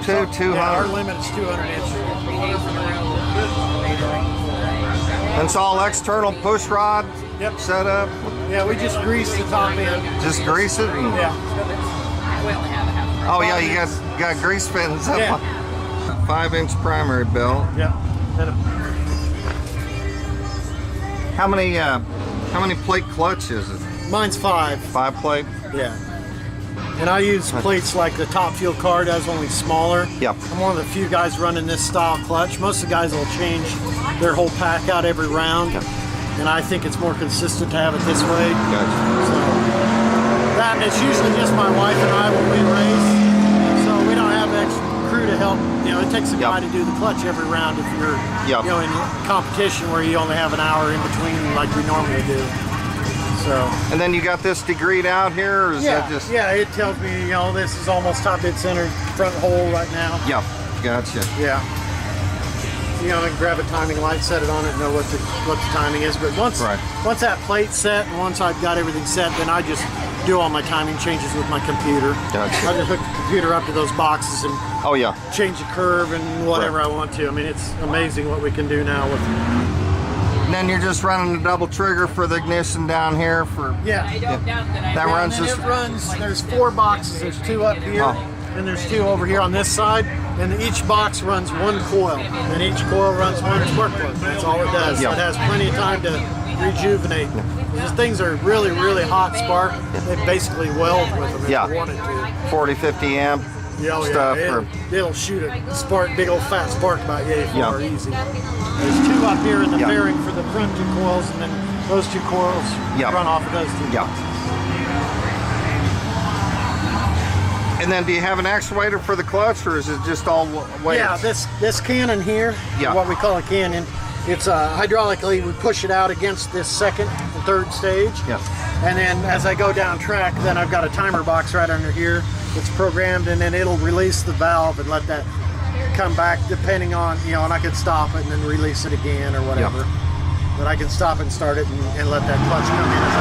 up to 200. Yeah, our limit is 200 inches. And it's all external push rod setup. Yeah, we just grease the top end. Just grease it? Yeah. Oh yeah, you got grease pins up. Yeah. 5-inch primary belt. Yeah. How many plate clutch is it? Mine's 5. 5 plate? Yeah. And I use plates like the Top Fuel car does, only smaller. Yep. I'm one of the few guys running this style clutch. Most of the guys will change their whole pack out every round. Yep. And I think it's more consistent to have it this way. Gotcha. So that, and it's usually just my wife and I when we race. So we don't have extra crew to help. You know, it takes a guy to do the clutch every round if you're you know, in competition where you only have an hour in between like we normally do. So. And then you got this degreed out here, or is that just? Yeah, it tells me, you know, this is almost top dead center front hole right now. Yep, gotcha. Yeah. You know, I can grab a timing light, set it on it, and know what the timing is. But once that plate's set, and once I've got everything set, then I just do all my timing changes with my computer. Gotcha. I just hook the computer up to those boxes and change the curve and whatever I want to. I mean, it's amazing what we can do now with. And then you're just running the double trigger for the ignition down here for. Yeah. That runs just. It runs. There's 4 boxes. There's 2 up here, and there's 2 over here on this side. And each box runs 1 coil, and each coil runs 1 spark plug. That's all it does. So it has plenty of time to rejuvenate. These things are really, really hot spark. They basically weld with them if you wanted to. 40, 50 amp stuff. It'll shoot a spark, big old fat spark about yay far easy. There's 2 up here in the fairing for the front 2 coils, and then those 2 coils run off of those 2 boxes. And then do you have an actuator for the clutch, or is it just all weights? Yeah, this cannon here, what we call a cannon, it's hydraulically, we push it out against this 2nd and 3rd stage. Yeah. And then as I go down track, then I've got a timer box right under here. It's programmed, and then it'll release the valve and let that come back depending on, you know, and I can stop it and then release it again or whatever. But I can stop and start it and let that clutch come in as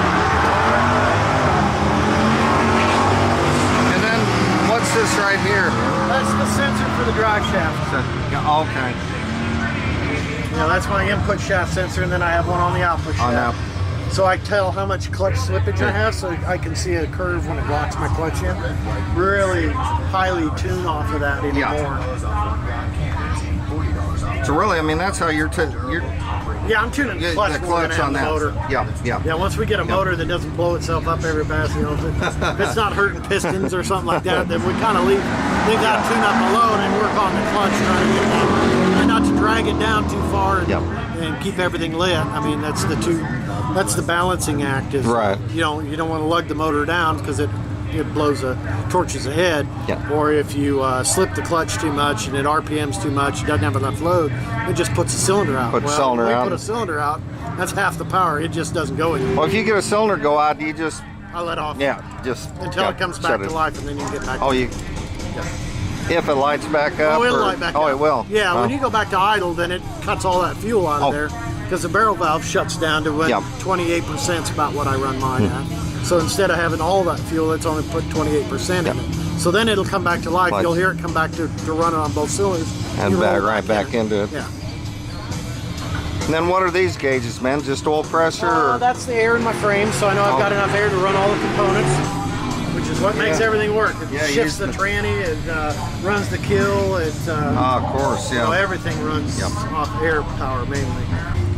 What's this right here? That's the sensor for the drive shaft. Okay. Yeah, that's my input shaft sensor, and then I have one on the output shaft. So I tell how much clutch slippage I have, so I can see a curve when it locks my clutch in. Really highly tune off of that anymore. So really, I mean, that's how you're I'm tuning the clutch on that motor. Yeah, once we get a motor that doesn't blow itself up every pass, you know, if it's not hurting pistons or something like that, then we kind of leave that tune up alone and work on the clutch, trying to get that, and not to drag it down too far and keep everything lit. I mean, that's the balancing act. Is you know, you don't want to lug the motor down because it torches ahead, or if you slip the clutch too much and it RPMs too much, it doesn't have enough load, it just puts the cylinder out. Put a cylinder out, that's half the power. It just doesn't go anymore. Well, if you get a cylinder go out, you just I let off. Just until it comes back to life, and then you can get back. If it lights back up. Oh, it'll light back up. Oh, it will. Yeah, when you go back to idle, then it cuts all that fuel out of there because the barrel valve shuts down to when 28% is about what I run mine at. So instead of having all that fuel, it's only put 28% in it. So then it'll come back to life. You'll hear it come back to run on both cylinders. And back into it. Yeah. And then what are these gauges, man? Just oil pressure? That's the air in my frame, so I know I've got enough air to run all the components, which is what makes everything work. It shifts the tranny, it runs the kill, of course, you know, everything runs off air power mainly.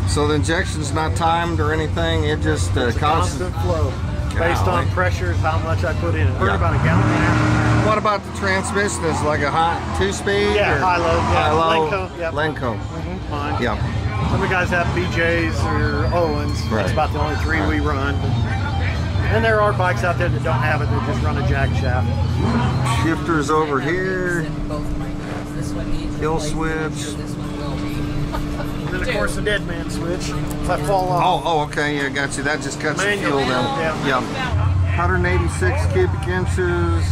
So the injection's not timed or anything, it just constant flow. Based on pressures, how much I put in. It's about a gallon and a half. What about the transmission? Is it like a high 2-speed? Yeah, high-low. High-low. Lenco. Mine. Yeah. Some of the guys have BJs or Owens. That's about the only 3 we run. And there are bikes out there that don't have it. They just run a jack shaft. Shifters over here. Kill switch. And then, of course, the dead man switch. If I fall off. Oh, okay. Yeah, got you. That just cuts the fuel down. Yeah. 186 cubic inches.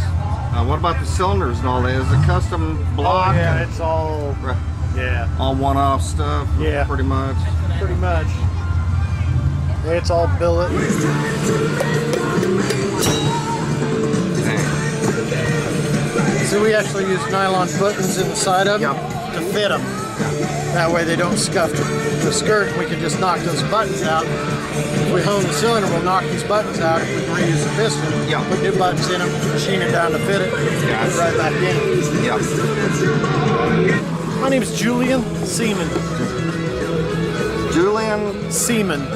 What about the cylinders and all that? Is it custom block? Oh, yeah, it's all... all one-off stuff? Yeah. Pretty much? Pretty much. It's all billet. So we actually use nylon buttons in the side of them to fit them. That way they don't scuff the skirt. We can just knock those buttons out. If we hone the cylinder, we'll knock these buttons out. If we can reuse the piston, put new buttons in them, machine it down to fit it, put it right back in. My name is Julian Seaman. Julian Seaman.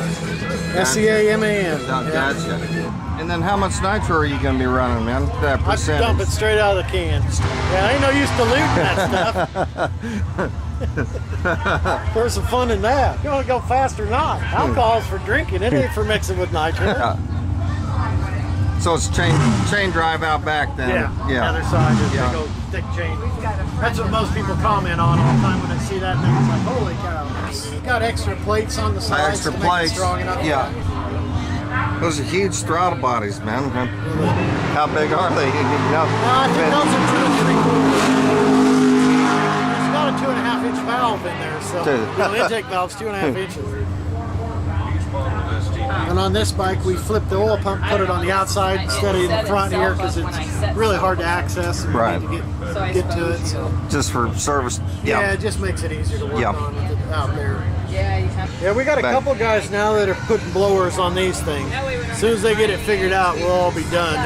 S-E-A-M-A-N. Gotcha. And then how much nitro are you going to be running, man? That I percentage? dump it straight out of the can. Yeah, ain't no use diluting that stuff. There's some fun in that. You want to go fast or not? Alcohol's for drinking. It ain't for mixing with nitro. So it's chain drive out back then? The other side is big old thick chain. That's what most people comment on all the time when they see that thing. It's like, holy cow. It's got extra plates on the sides extra to plates. make it strong enough. Those are huge throttle bodies, man. How big are they? I think those are 2 and 3. It's got a 2.5-inch valve in there, so the intake valve's 2.5 inches. And on this bike, we flip the oil pump, put it on the outside instead of in the front here because it's really hard to access and we need to get to it. So. Just for service. Yeah, it just makes it easier to work on with it out there. Yeah, we got a couple guys now that are putting blowers on these things. As soon as they get it figured out, we'll all be done.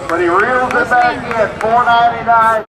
But he reels it back in, $4.99.